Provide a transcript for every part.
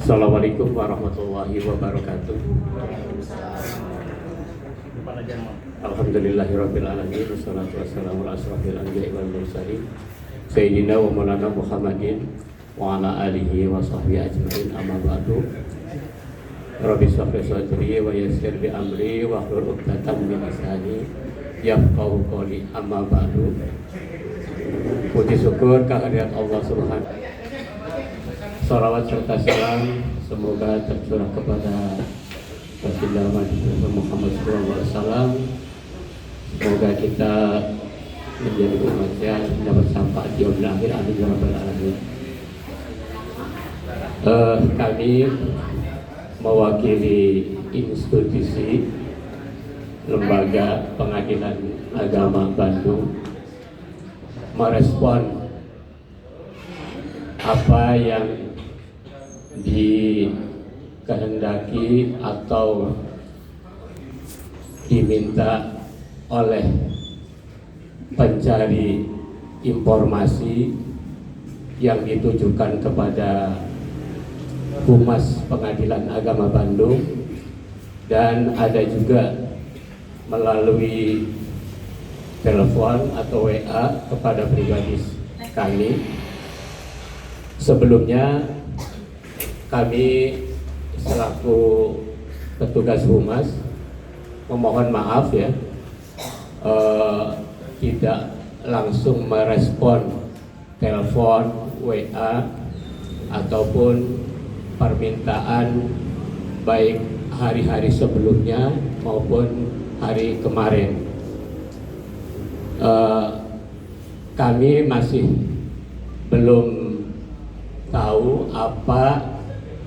Assalamualaikum warahmatullahi wabarakatuh. Alhamdulillahirabbil alamin wassalatu wassalamu ala asrofil anbiya'i wal mursalin sayyidina wa maulana Muhammadin wa ala alihi wa sahbihi ajmain, amma ba'du. Rabbi shrah li sadri wa yassir li amri wa hlul 'uqdatam min lisani yafqahu qawli, amma ba'du. Puji syukur kehadirat Allah Subhanahu. Salawat serta salam semoga tercurah kepada Rasulullah Muhammad SAW. Semoga kita menjadi umatnya dapat sampai di akhir, amin ya rabbal alamin. Kami mewakili institusi Lembaga Pengadilan Agama Bandung merespon apa yang dikehendaki atau diminta oleh pencari informasi yang ditujukan kepada Humas Pengadilan Agama Bandung, dan ada juga melalui telepon atau WA kepada pribadi kami. Sebelumnya kami selaku petugas humas memohon maaf ya, tidak langsung merespon telepon, WA ataupun permintaan baik hari-hari sebelumnya maupun hari kemarin. Kami masih belum tahu apa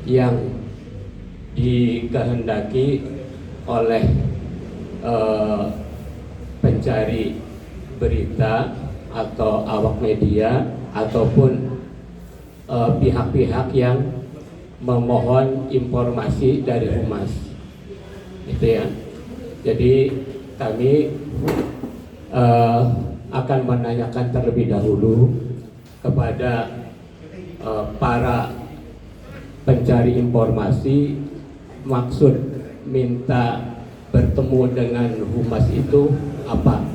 yang dikehendaki oleh pencari berita atau awak media ataupun pihak-pihak yang memohon informasi dari humas, gitu ya. Jadi kami akan menanyakan terlebih dahulu kepada para pencari informasi, maksud minta bertemu dengan humas itu apa?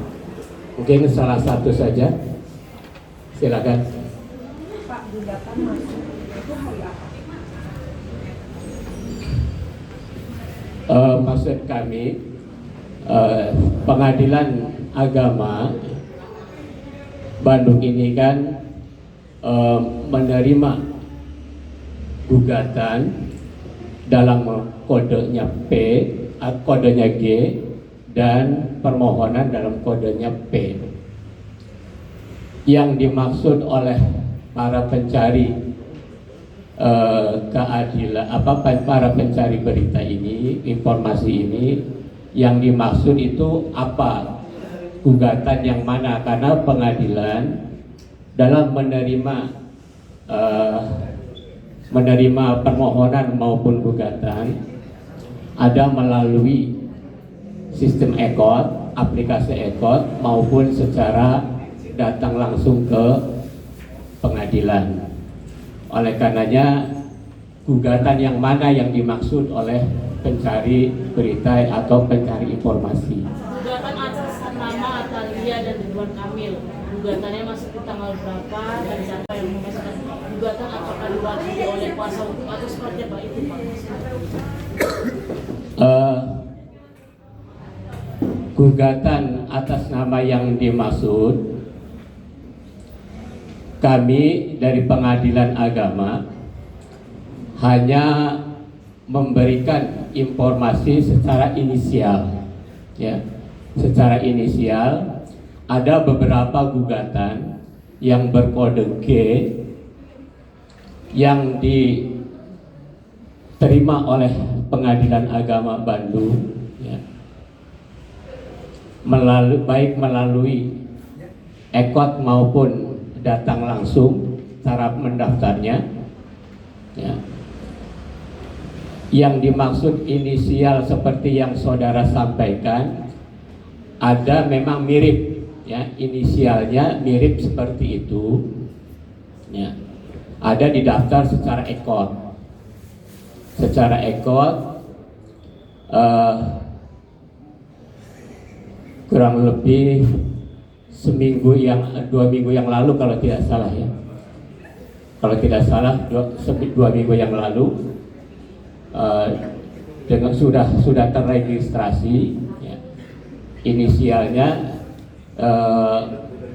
Mungkin salah satu saja, silakan. Pak, gugatan masuk itu hari apa? Maksud kami Pengadilan Agama Bandung ini kan menerima gugatan dalam kodenya P, kodenya G, dan permohonan dalam kodenya P. Yang dimaksud oleh para pencari keadilan, para pencari berita ini, informasi ini, yang dimaksud itu apa? Gugatan yang mana? Karena pengadilan dalam menerima permohonan maupun gugatan ada melalui sistem EKOT, aplikasi EKOT, maupun secara datang langsung ke pengadilan. Oleh karenanya gugatan yang mana yang dimaksud oleh pencari berita atau pencari informasi? Gugatan atas nama Atalia dan Ridwan Kamil. Gugatannya masuk di tanggal berapa dan siapa yang memasukkan gugatan, apakah diwakili oleh kuasa hukum atau seperti apa itu, Pak? Gugatan atas nama yang dimaksud, kami dari Pengadilan Agama hanya memberikan informasi secara inisial, ya, secara inisial. Ada beberapa gugatan yang berkode G yang diterima oleh Pengadilan Agama Bandung, ya, melalui EKOT maupun datang langsung cara mendaftarnya, ya. Yang dimaksud inisial seperti yang saudara sampaikan, ada memang mirip, ya, inisialnya mirip seperti itu, ya. ada di daftar secara ekor. Secara ekor kurang lebih 2 minggu yang lalu kalau tidak salah ya. Kalau tidak salah 2 minggu yang lalu dengan sudah terregistrasi ya. Inisialnya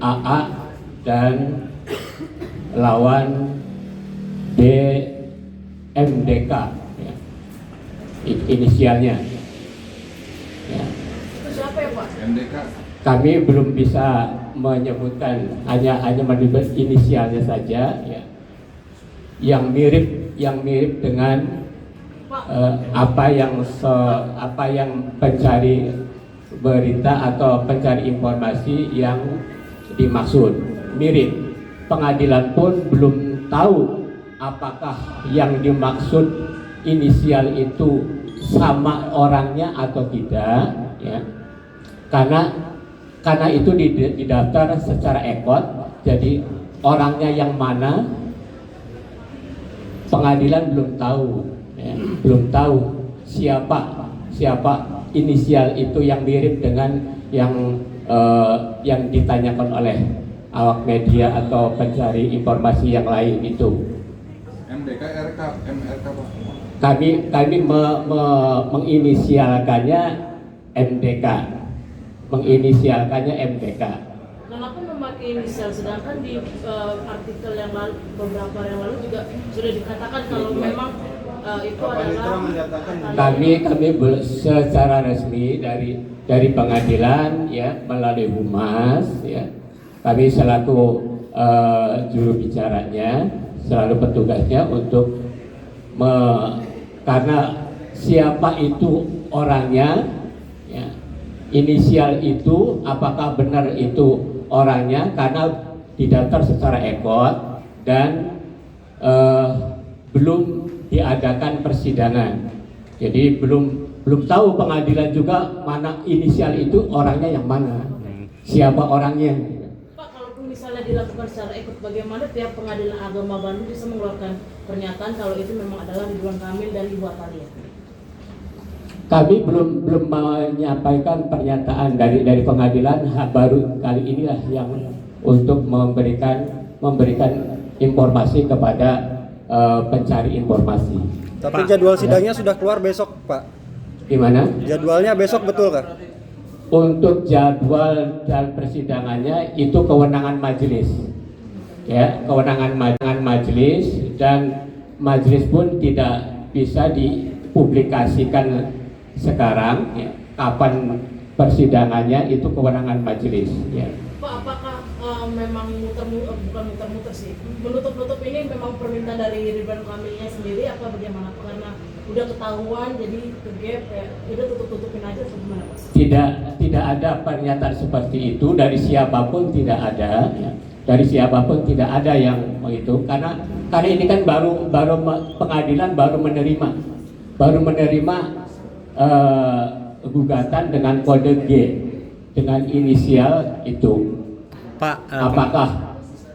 AA dan lawan DMDK ya. Inisialnya ya. Itu siapa ya Pak? MDK. Kami belum bisa menyebutkan, hanya menyebut inisialnya saja ya. Yang mirip dengan apa yang pencari berita atau pencari informasi yang dimaksud mirip. Pengadilan pun belum tahu apakah yang dimaksud inisial itu sama orangnya atau tidak ya. Karena itu didaftar secara ekot, jadi orangnya yang mana pengadilan belum tahu ya. Belum tahu siapa inisial itu yang mirip dengan yang ditanyakan oleh awak media atau pencari informasi yang lain itu. MDK, RK, MRK Pak. Kami menginisialkannya MDK. Menginisialkannya MDK. Kenapa memakai inisial, sedangkan di artikel yang lalu, beberapa yang lalu juga sudah dikatakan kalau memang itu adalah kami secara resmi dari pengadilan ya, melalui humas ya, kami selaku juru bicaranya, selalu petugasnya untuk karena siapa itu orangnya ya, inisial itu apakah benar itu orangnya, karena didaftar secara ekot dan belum diadakan persidangan. Jadi belum tahu pengadilan juga mana inisial itu orangnya yang mana, siapa orangnya. Pak, kalaupun misalnya dilakukan secara ekot, bagaimana pihak Pengadilan Agama Bandung bisa mengeluarkan pernyataan kalau itu memang adalah Ridwan Kamil dan Ibu Atalia? Kami belum menyampaikan pernyataan dari pengadilan, baru kali inilah yang untuk memberikan informasi kepada pencari informasi. Tapi jadwal sidangnya sudah keluar besok, Pak. Gimana? Jadwalnya besok betul, Kak? Untuk jadwal dan persidangannya itu kewenangan majelis. Ya, kewenangan majelis, dan majelis pun tidak bisa dipublikasikan sekarang ya. Kapan persidangannya itu kewenangan majelis ya. Pak, apakah memang bukan muter-muter sih, menutup-nutup ini memang permintaan dari Ridwan Kamilnya sendiri apa bagaimana? Karena udah ketahuan jadi kegap ya, udah tutup-tutupin aja atau gimana Pak? Tidak ada pernyataan seperti itu dari siapapun, tidak ada ya. Dari siapapun tidak ada yang itu, karena ini kan baru pengadilan baru menerima gugatan dengan kode G dengan inisial itu. Pak,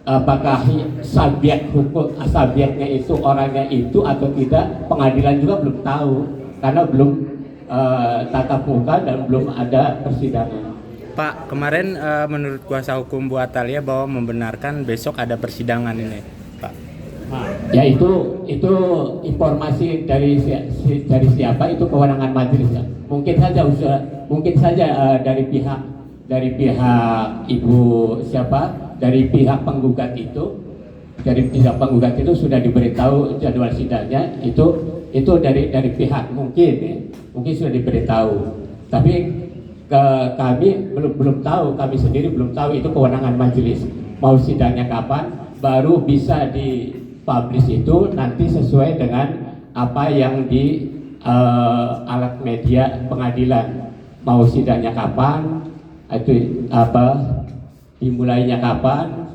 apakah subjeknya itu orangnya itu atau tidak, pengadilan juga belum tahu karena belum tatap muka dan belum ada persidangan. Pak, kemarin menurut kuasa hukum Bu Atalia bahwa membenarkan besok ada persidangan ini, Pak. Ya itu informasi dari siapa, itu kewenangan majelis ya. Mungkin saja dari pihak ibu siapa, dari pihak penggugat itu sudah diberitahu jadwal sidangnya, itu dari pihak mungkin sudah diberitahu, tapi kami belum tahu, kami sendiri belum tahu, itu kewenangan majelis mau sidangnya kapan, baru bisa dipublish itu nanti sesuai dengan apa yang di alat media pengadilan, mau sidangnya kapan, itu dimulainya kapan,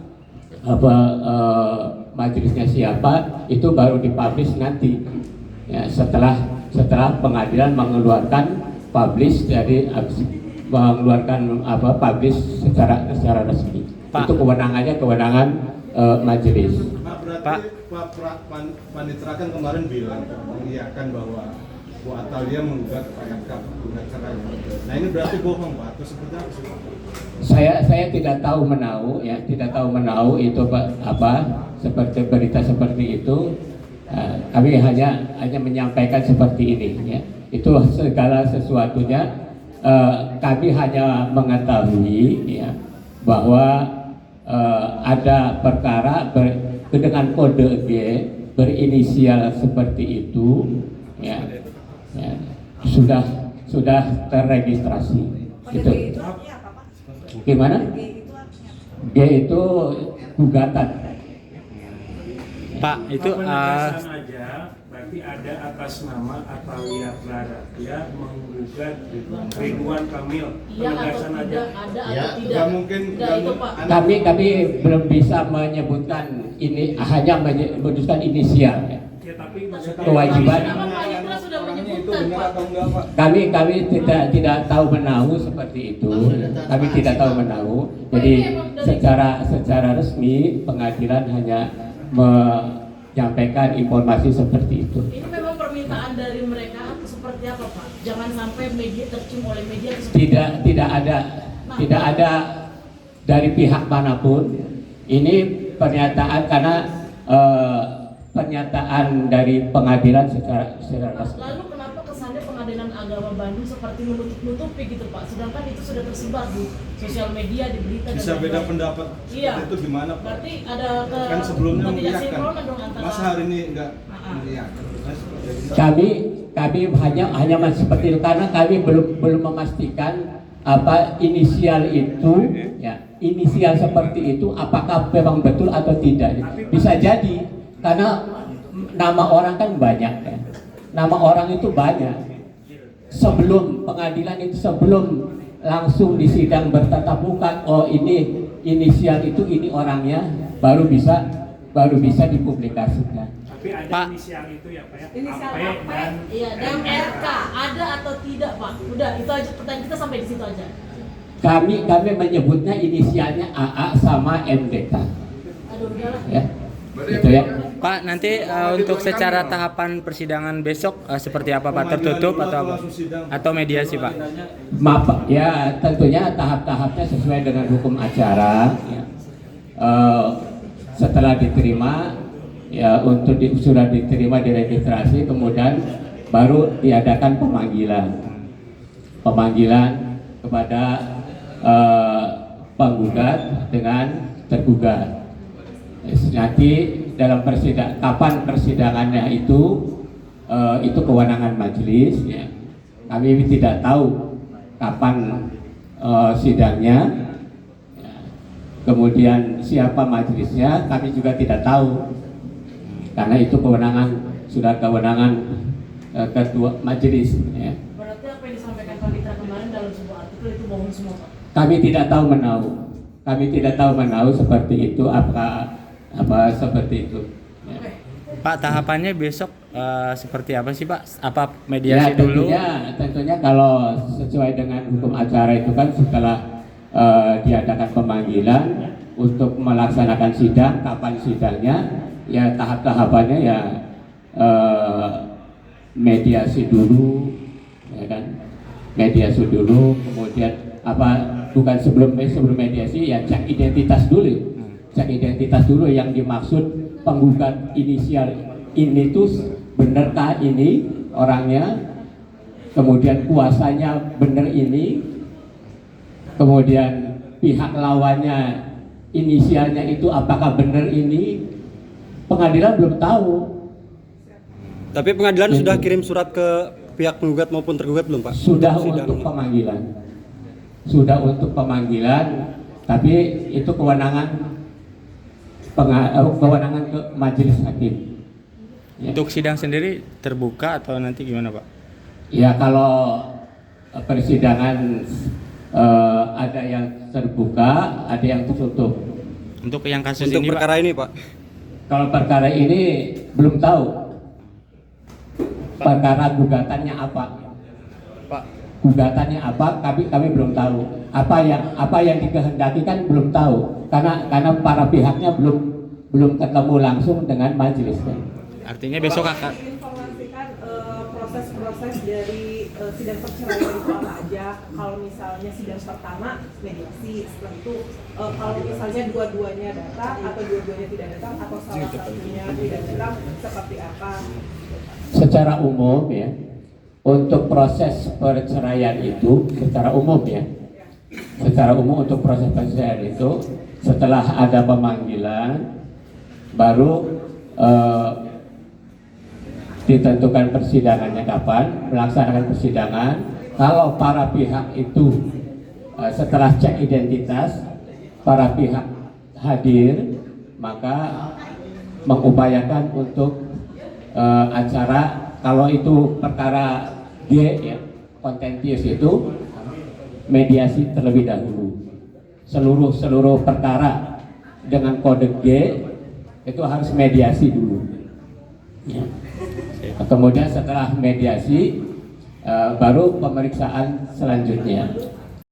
majelisnya siapa, itu baru dipublish nanti ya, setelah pengadilan mengeluarkan publish publish secara resmi. Pak, itu kewenangan majelis. Pak, berarti Pak. Panitra kan kemarin bilang mengiyakan bahwa Bu Atalia menggugat Pak RK gugat cerai. Nah ini berarti bohong Pak atau seperti apa sih? Saya tidak tahu menahu ya, tidak tahu menahu itu apa seperti berita seperti itu. Kami hanya menyampaikan seperti ini ya. Itu segala sesuatunya kami hanya mengetahui ya bahwa ada perkara dengan kode G berinisial seperti itu ya, ya sudah terregistrasi. Gitu. Itu artinya apa, Pak? Gimana? G itu artinya apa? G itu gugatan. Pak, itu penegasan aja, berarti ada atas nama Atalia Clara, dia menggugat Ridwan Kamil. Iya atau Penegasan aja. tidak, ada Ya. atau tidak. Nggak mungkin, Nggak nggak itu mungkin. Pak. Kami belum bisa menyebutkan ini, hanya menyebutkan inisial ya. Ya tapi maksudnya Kewajiban. Kenapa Pak Yitra sudah Orangnya itu menyebutkan benar Pak? atau enggak Pak? Kami tidak tahu menahu seperti itu. Kami tidak tahu menahu. Jadi secara resmi pengadilan hanya menyampaikan informasi seperti itu. Ini memang permintaan dari mereka atau seperti apa Pak? Jangan sampai media tercium oleh media atau seperti Tidak ada dari pihak manapun. Ini pernyataan karena pernyataan dari pengadilan secara resmi. Lalu kenapa kesannya Pengadilan Agama Bandung seperti menutup-nutupi gitu Pak? Sedangkan itu sudah tersebar di sosial media, di berita dan Bisa beda lain-lain. pendapat Iya. itu gimana Pak? Berarti ada Kan sebelumnya mengiyakan. ketidaksinkronan dong antara. Masa hari ini enggak mengiyakan? Nah, seperti itu. Kami hanya seperti itu karena kami belum memastikan apa inisial itu ya, inisial seperti itu apakah memang betul atau tidak. Bisa jadi karena nama orang kan banyak ya. Nama orang itu banyak. Sebelum pengadilan itu, sebelum langsung di sidang bertatap muka, oh ini inisial itu, ini orangnya, baru bisa dipublikasikan. tapi ada Pak. inisial itu ya Pak ya. Inisial AP AP. dan Iya, dan RK ada atau tidak Pak? Udah itu aja pertanyaan kita sampai di situ aja. Kami menyebutnya inisialnya AA sama MDK. Aduh udahlah. Ya. Gitu ya. Pak, nanti untuk secara tahapan persidangan besok seperti apa Pak? Tertutup atau apa? Atau mediasi Pak? Maaf ya, tentunya tahap-tahapnya sesuai dengan hukum acara ya. Setelah diterima ya, sudah diterima diregistrasi, kemudian baru diadakan pemanggilan kepada penggugat dengan tergugat. Nanti dalam kapan persidangannya itu kewenangan majelis ya. Kami tidak tahu kapan sidangnya ya. Kemudian siapa majelisnya kami juga tidak tahu karena itu kewenangan ketua majelis ya. Berarti apa yang disampaikan Panitra kemarin dalam sebuah artikel itu bohong semua Pak? Kami tidak tahu menahu seperti itu, apa seperti itu ya. Pak, tahapannya besok seperti apa sih Pak? Apa mediasi Ya, dulu? tentunya kalau sesuai dengan hukum acara itu kan setelah diadakan pemanggilan untuk melaksanakan sidang, kapan sidangnya ya, tahap-tahapannya ya mediasi dulu ya kan, mediasi dulu, kemudian bukan sebelum mediasi ya cek identitas dulu yang dimaksud penggugat inisial ini tuh benarkah ini orangnya, kemudian kuasanya benar ini, kemudian pihak lawannya inisialnya itu apakah benar ini, pengadilan belum tahu. Tapi pengadilan sudah kirim surat ke pihak penggugat maupun tergugat belum Pak? Sudah Sidang. untuk pemanggilan, tapi itu kewenangan ke majelis hakim. Ya. Untuk sidang sendiri terbuka atau nanti gimana Pak? Ya kalau persidangan ada yang terbuka, ada yang tertutup. Untuk yang kasus Untuk ini perkara Pak? ini Pak? Kalau perkara ini belum tahu. Perkara gugatannya apa? Pak. Gugatannya apa? Kami belum tahu. Apa yang dikehendaki kan belum tahu. Karena para pihaknya belum belum ketemu langsung dengan majelis. Artinya besok akan Informasikan proses-proses dari sidang perceraian itu apa aja. Kalau misalnya sidang pertama mediasi, setelah itu kalau misalnya dua-duanya datang atau dua-duanya tidak datang atau salah satunya tidak datang seperti apa. Secara umum ya, untuk proses perceraian itu secara umum ya, secara umum untuk proses perceraian itu setelah ada pemanggilan baru ditentukan persidangannya kapan, melaksanakan persidangan. Kalau para pihak itu setelah cek identitas para pihak hadir, maka mengupayakan untuk acara, kalau itu perkara G ya, kontentius itu mediasi terlebih dahulu. Seluruh perkara dengan kode G itu harus mediasi dulu ya. Kemudian setelah mediasi baru pemeriksaan selanjutnya.